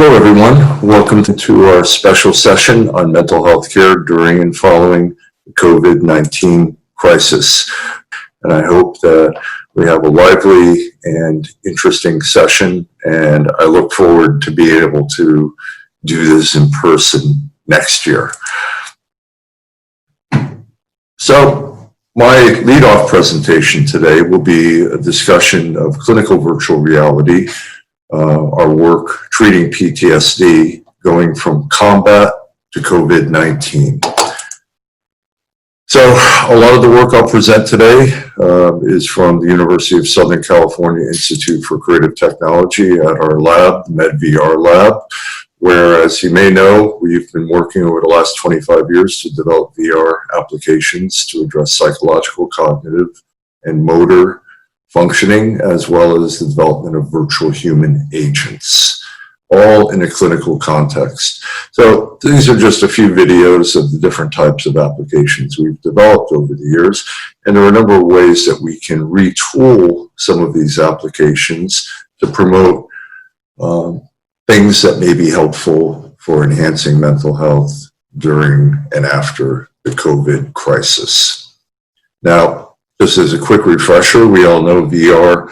Hello, everyone. Welcome to our special session on mental health care during and following the COVID-19 crisis. And I hope that we have a lively and interesting session, and I look forward to being able to do this in person next year. So my lead-off presentation today will be a discussion of clinical virtual reality, our work treating PTSD, going from combat to COVID-19. So a lot of the work I'll present today is from the University of Southern California Institute for Creative Technology at our lab, MedVR Lab, where, as you may know, we've been working over the last 25 years to develop VR applications to address psychological, cognitive, and motor functioning, as well as the development of virtual human agents, all in a clinical context. So these are just a few videos of the different types of applications we've developed over the years, and there are a number of ways that we can retool some of these applications to promote things that may be helpful for enhancing mental health during and after the COVID crisis. Now, just as a quick refresher, we all know VR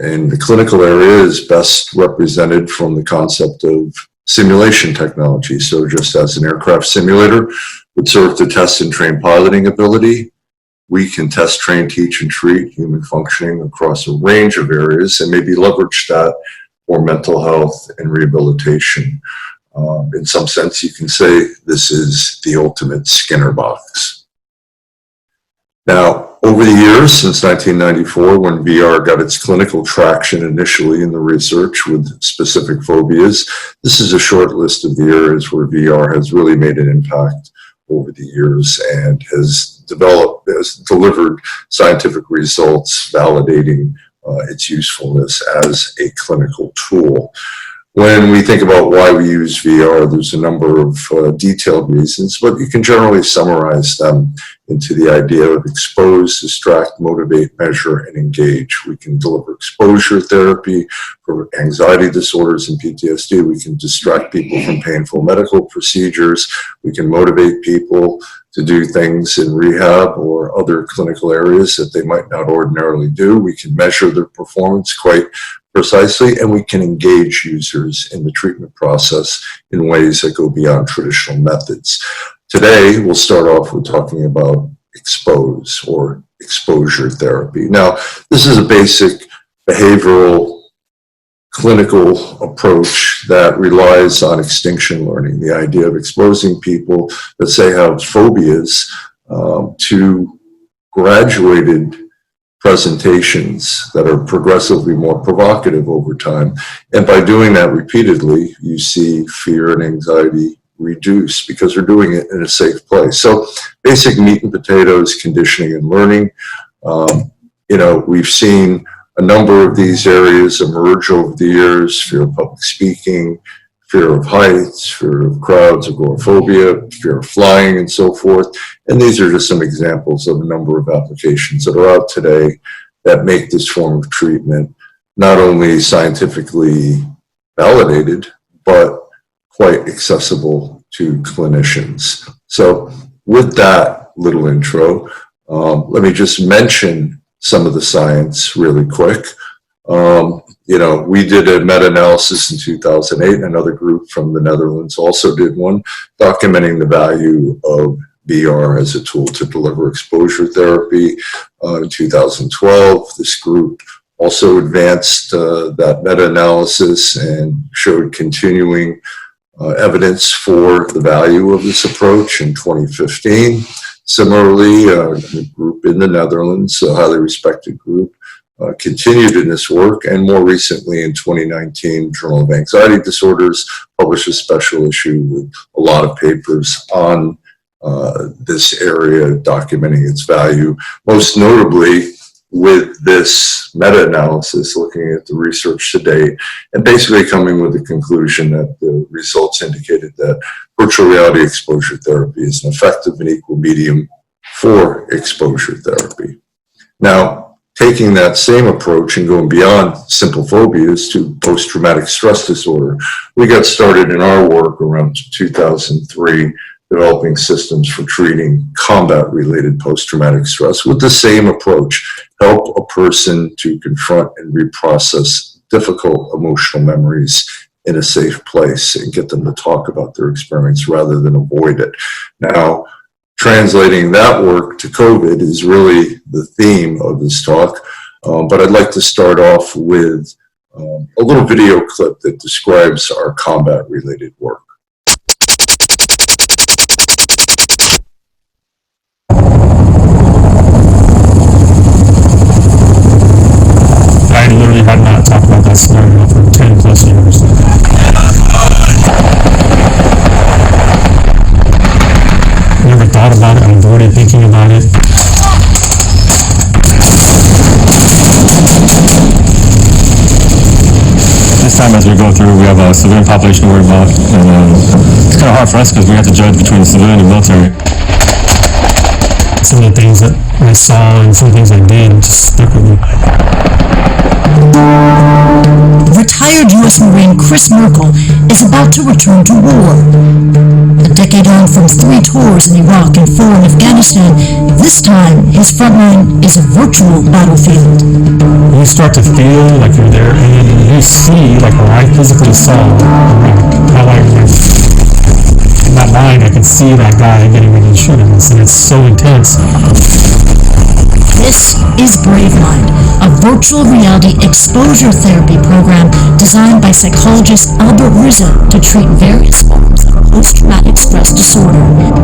in the clinical area is best represented from the concept of simulation technology. So just as an aircraft simulator would serve to test and train piloting ability, we can test, train, teach, and treat human functioning across a range of areas and maybe leverage that for mental health and rehabilitation. In some sense, you can say this is the ultimate Skinner box. Now, over the years, since 1994, when VR got its clinical traction initially in the research with specific phobias, this is a short list of the areas where VR has really made an impact over the years and has delivered scientific results validating its usefulness as a clinical tool. When we think about why we use VR, there's a number of detailed reasons, but you can generally summarize them into the idea of expose, distract, motivate, measure, and engage. We can deliver exposure therapy for anxiety disorders and PTSD. We can distract people from painful medical procedures. We can motivate people to do things in rehab or other clinical areas that they might not ordinarily do. We can measure their performance quite precisely, and we can engage users in the treatment process in ways that go beyond traditional methods. Today, we'll start off with talking about expose or exposure therapy. Now, this is a basic behavioral clinical approach that relies on extinction learning, the idea of exposing people that say have phobias to graduated presentations that are progressively more provocative over time. And by doing that repeatedly, you see fear and anxiety reduce because they're doing it in a safe place. So basic meat and potatoes, conditioning and learning. We've seen a number of these areas emerge over the years: fear of public speaking, fear of heights, fear of crowds, agoraphobia, fear of flying, and so forth. And these are just some examples of a number of applications that are out today that make this form of treatment not only scientifically validated, but quite accessible to clinicians. So with that little intro, let me just mention some of the science really quick. We did a meta-analysis in 2008. Another group from the Netherlands also did one, documenting the value of VR as a tool to deliver exposure therapy. In 2012, this group also advanced that meta-analysis and showed continuing evidence for the value of this approach in 2015. Similarly, a group in the Netherlands, a highly respected group, continued in this work, and more recently in 2019, Journal of Anxiety Disorders published a special issue with a lot of papers on this area documenting its value, most notably with this meta-analysis looking at the research to date and basically coming with the conclusion that the results indicated that virtual reality exposure therapy is an effective and equal medium for exposure therapy. Now, taking that same approach and going beyond simple phobias to post-traumatic stress disorder. We got started in our work around 2003, developing systems for treating combat-related post-traumatic stress with the same approach. Help a person to confront and reprocess difficult emotional memories in a safe place and get them to talk about their experience rather than avoid it. Now, translating that work to COVID is really the theme of this talk, but I'd like to start off with a little video clip that describes our combat-related work. I literally have not talked about that scenario for 10 plus years. Never thought about it, I avoided thinking about it. This time as we go through, we have a civilian population to worry about, and it's kind of hard for us because we have to judge between the civilian and military. Some of the things that I saw and some things I did just stuck with me. Retired U.S. Marine Chris Merkel is about to return to war. A decade on from 3 tours in Iraq and 4 in Afghanistan, this time his front line is a virtual battlefield. You start to feel like you're there, and you see, like how I physically saw how I went. In my mind, I can see that guy getting ready to shoot him, and it's so intense. This is BraveMind, a virtual reality exposure therapy program designed by psychologist Rizzo to treat various forms of post-traumatic stress disorder.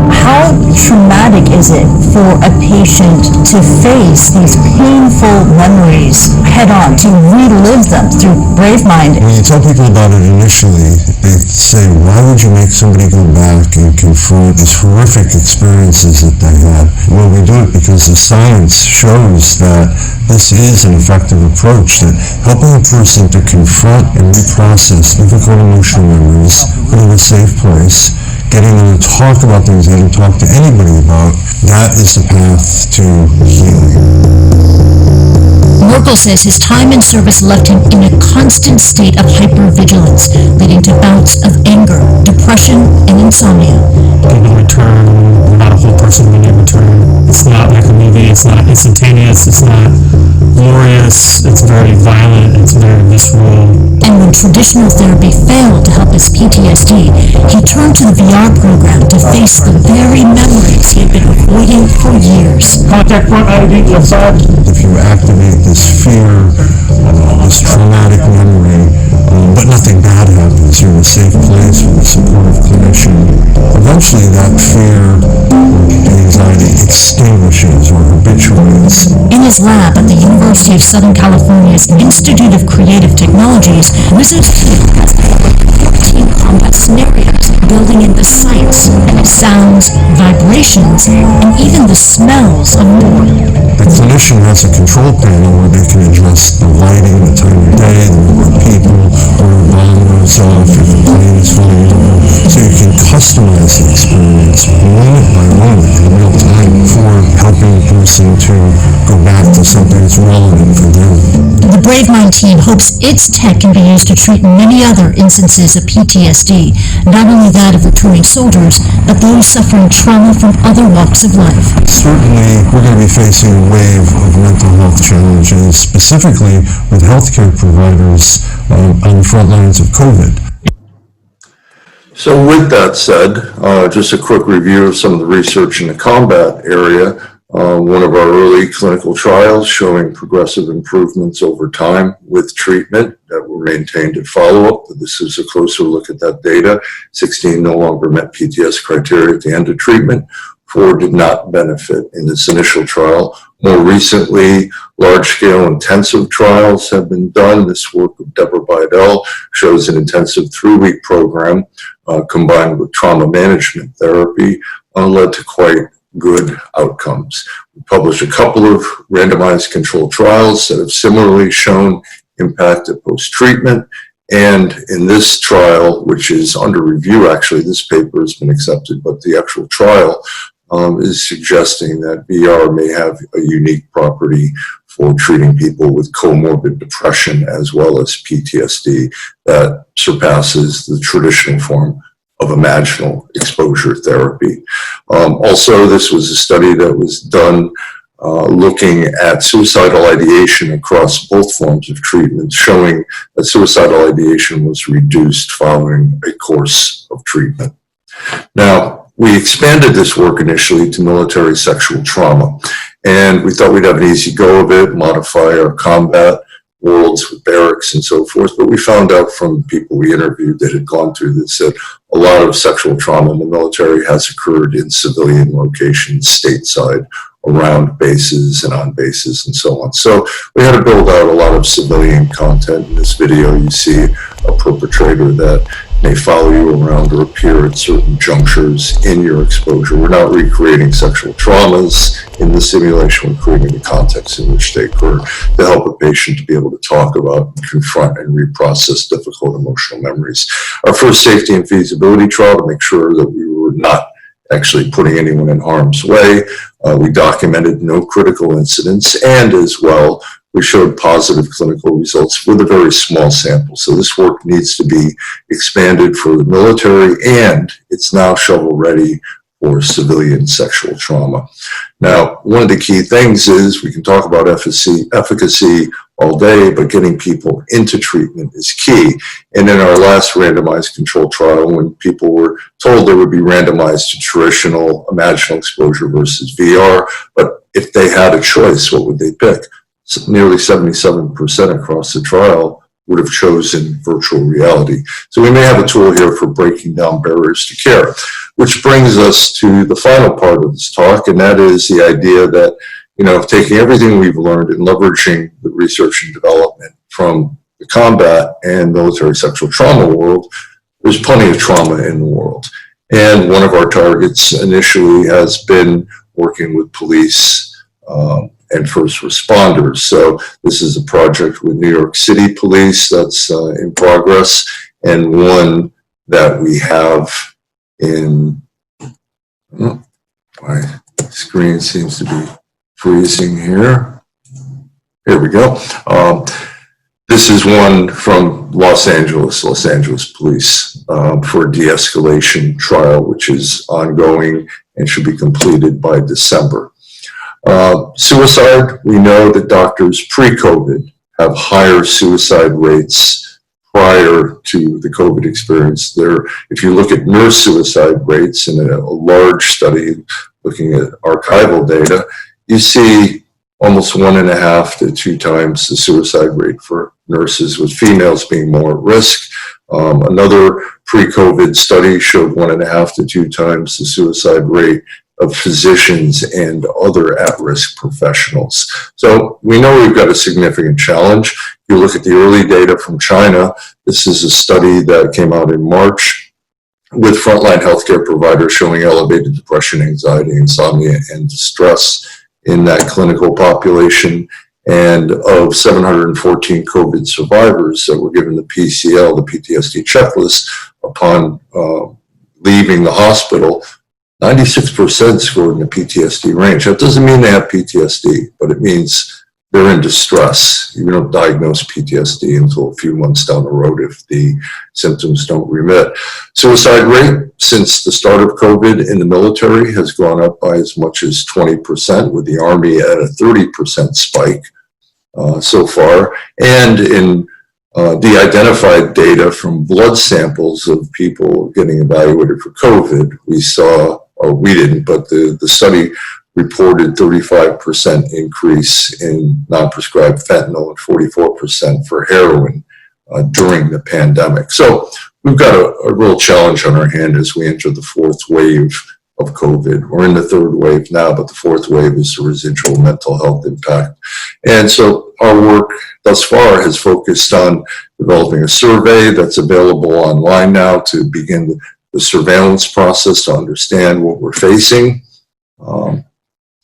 How traumatic is it for a patient to face these painful memories head-on, to relive them through BraveMind? When you tell people about it initially, they say, why would you make somebody go back and confront these horrific experiences that they had? Well, we do it because the science shows that this is an effective approach, that helping a person to confront and reprocess difficult emotional memories in a safe place, getting them to talk about things they don't talk to anybody about, that is the path to healing. Merkel says his time in service left him in a constant state of hypervigilance, leading to bouts of anger, depression, and insomnia. In return, we're not a whole person when you return. It's not like a movie, it's not instantaneous, it's not glorious, it's very violent, it's very visceral. And when traditional therapy failed to help his PTSD, he turned to the VR program to face the very memories he had been avoiding for years. Contact front ID left side. If you activate this fear, this traumatic memory, but nothing bad happens, you're in a safe place with a supportive clinician, eventually that fear or anxiety extinguishes or habituates. In his lab at the University of Southern California's Institute of Creative Technologies, Rizzo's team has over 14 combat scenarios, building in the sights, sounds, vibrations, and even the smells of war. The clinician has a control panel where they can adjust the lighting, the time of day, the number of people, where a bomb goes off, if the plane is flying over. So you can customize the experience moment by moment in real time before helping the person to go back to something that's relevant for them. The BraveMind team hopes its tech can be used to treat many other instances of PTSD, not only that of returning soldiers, but those suffering trauma from other walks of life. Certainly, we're going to be facing a wave of mental health challenges, specifically with healthcare providers on the front lines of COVID. So with that said, just a quick review of some of the research in the combat area. One of our early clinical trials showing progressive improvements over time with treatment that were maintained at follow-up. This is a closer look at that data. 16 no longer met PTS criteria at the end of treatment. 4 did not benefit in this initial trial. More recently, large-scale intensive trials have been done. This work of Deborah Bidell shows an intensive 3-week program combined with trauma management therapy led to quite good outcomes. We published a couple of randomized controlled trials that have similarly shown impact at post-treatment. And in this trial, which is under review, actually, this paper has been accepted, but the actual trial is suggesting that VR may have a unique property for treating people with comorbid depression as well as PTSD that surpasses the traditional form of imaginal exposure therapy. Also, this was a study that was done looking at suicidal ideation across both forms of treatment, showing that suicidal ideation was reduced following a course of treatment. Now, we expanded this work initially to military sexual trauma, and we thought we'd have an easy go of it, modify our combat worlds with barracks and so forth, but we found out from people we interviewed that had gone through this that a lot of sexual trauma in the military has occurred in civilian locations, stateside, around bases and on bases and so on. So we had to build out a lot of civilian content. In this video, you see a perpetrator that may follow you around or appear at certain junctures in your exposure. We're not recreating sexual traumas in the simulation. We're creating the context in which they occur to help a patient to be able to talk about, confront, and reprocess difficult emotional memories. Our first safety and feasibility trial to make sure that we were not actually putting anyone in harm's way. We documented no critical incidents, and as well, we showed positive clinical results with a very small sample. So this work needs to be expanded for the military, and it's now shovel ready for civilian sexual trauma. Now, one of the key things is we can talk about efficacy all day, but getting people into treatment is key. And in our last randomized controlled trial, when people were told they would be randomized to traditional imaginal exposure versus VR, but if they had a choice, what would they pick? Nearly 77% across the trial would have chosen virtual reality. So we may have a tool here for breaking down barriers to care, which brings us to the final part of this talk, and that is the idea that, you know, taking everything we've learned and leveraging the research and development from the combat and military sexual trauma world, there's plenty of trauma in the world. And one of our targets initially has been working with police and first responders. So this is a project with New York City Police that's in progress, and one that we have in, oh, my screen seems to be freezing here. Here we go. This is one from Los Angeles Police for a de-escalation trial, which is ongoing and should be completed by December. Suicide, we know that doctors pre-COVID have higher suicide rates prior to the COVID experience. If you look at nurse suicide rates in a large study looking at archival data, you see almost 1.5 to 2 times the suicide rate for nurses, with females being more at risk. Another pre-COVID study showed 1.5 to 2 times the suicide rate of physicians and other at-risk professionals. So we know we've got a significant challenge. If you look at the early data from China, this is a study that came out in March with frontline healthcare providers showing elevated depression, anxiety, insomnia, and distress in that clinical population. And of 714 COVID survivors that were given the PCL, the PTSD checklist, upon leaving the hospital, 96% scored in the PTSD range. That doesn't mean they have PTSD, but it means they're in distress. You don't diagnose PTSD until a few months down the road if the symptoms don't remit. Suicide rate since the start of COVID in the military has gone up by as much as 20%, with the Army at a 30% spike so far. And in de-identified data from blood samples of people getting evaluated for COVID, we saw, or we didn't, but the study reported 35% increase in non-prescribed fentanyl and 44% for heroin during the pandemic. So we've got a real challenge on our hand as we enter the 4th wave of COVID. We're in the 3rd wave now, but the 4th wave is the residual mental health impact. And so our work thus far has focused on developing a survey that's available online now to begin the surveillance process to understand what we're facing,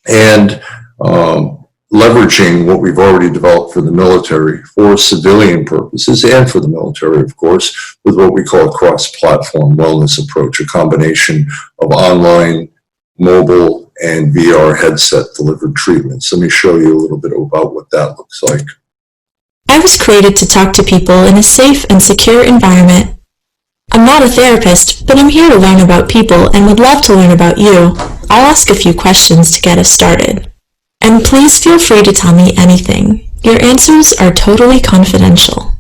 and leveraging what we've already developed for the military for civilian purposes and for the military, of course, with what we call a cross-platform wellness approach, a combination of online, mobile, and VR headset delivered treatments. Let me show you a little bit about what that looks like. I was created to talk to people in a safe and secure environment. I'm not a therapist, but I'm here to learn about people and would love to learn about you. I'll ask a few questions to get us started. And please feel free to tell me anything. Your answers are totally confidential.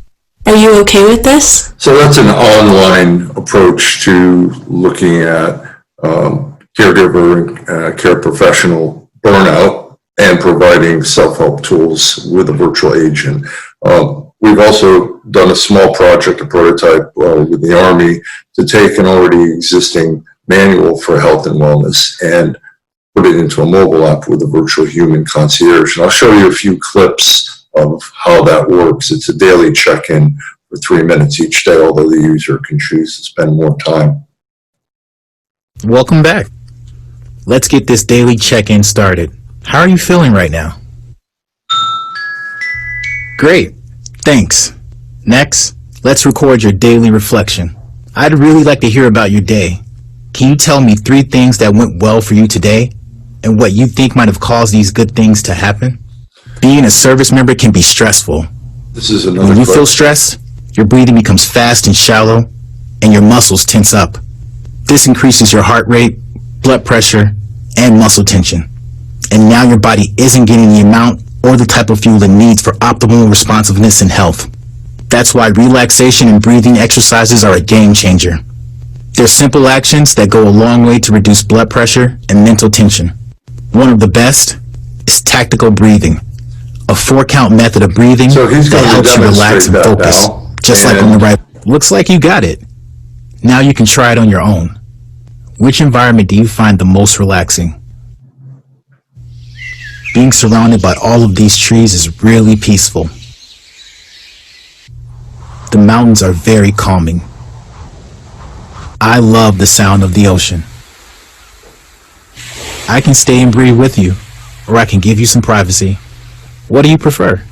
Are you okay with this? So that's an online approach to looking at caregiver and care professional burnout and providing self-help tools with a virtual agent. We've also done a small project, a prototype with the Army to take an already existing manual for health and wellness and put it into a mobile app with a virtual human concierge. And I'll show you a few clips of how that works. It's a daily check-in for 3 minutes each day, although the user can choose to spend more time. Welcome back. Let's get this daily check-in started. How are you feeling right now? Great. Thanks. Next, let's record your daily reflection. I'd really like to hear about your day. Can you tell me 3 things that went well for you today and what you think might have caused these good things to happen? Being a service member can be stressful. This is another When you clip. feel stressed, your breathing becomes fast and shallow and your muscles tense up. This increases your heart rate, blood pressure, and muscle tension. And now your body isn't getting the amount or the type of fuel it needs for optimal responsiveness and health. That's why relaxation and breathing exercises are a game changer. They're simple actions that go a long way to reduce blood pressure and mental tension. One of the best is tactical breathing, a 4-count method of breathing So he's that going to helps you relax and demonstrate that focus, now. just like on the right. Looks like you got it. Now you can try it on your own. Which environment do you find the most relaxing? Being surrounded by all of these trees is really peaceful. The mountains are very calming. I love the sound of the ocean. I can stay and breathe with you, or I can give you some privacy. What do you prefer?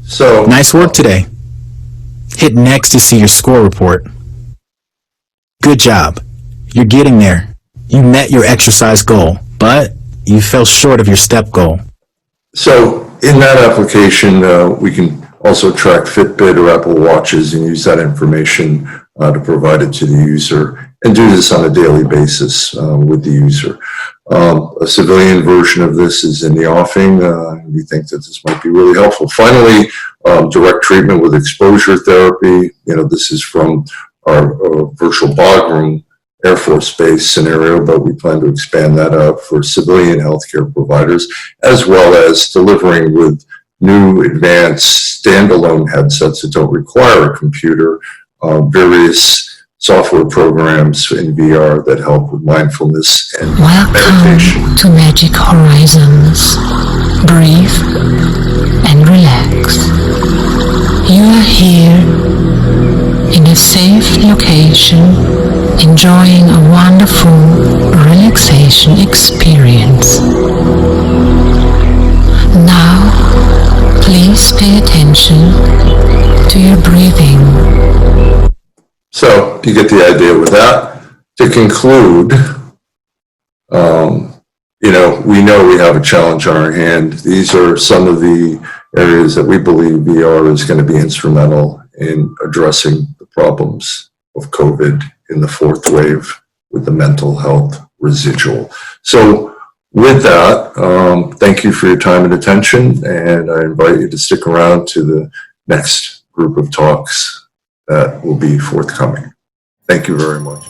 So Nice work today. Hit next to see your score report. Good job. You're getting there. You met your exercise goal, but you fell short of your step goal. So in that application, we can also track Fitbit or Apple Watches and use that information to provide it to the user and do this on a daily basis with the user. A civilian version of this is in the offing. We think that this might be really helpful. Finally, direct treatment with exposure therapy. This is from our virtual Bagram Air Force Base scenario, but we plan to expand that out for civilian healthcare providers, as well as delivering with new advanced standalone headsets that don't require a computer, various software programs in VR that help with mindfulness and meditation. Welcome to Magic Horizons. Breathe and relax. You are here in a safe location, enjoying a wonderful relaxation experience. Now, please pay attention to your breathing. So you get the idea with that. To conclude, we know we have a challenge on our hand. These are some of the areas that we believe VR is going to be instrumental in addressing the problems of COVID in the 4th wave with the mental health residual. So with that, thank you for your time and attention, and I invite you to stick around to the next group of talks that will be forthcoming. Thank you very much.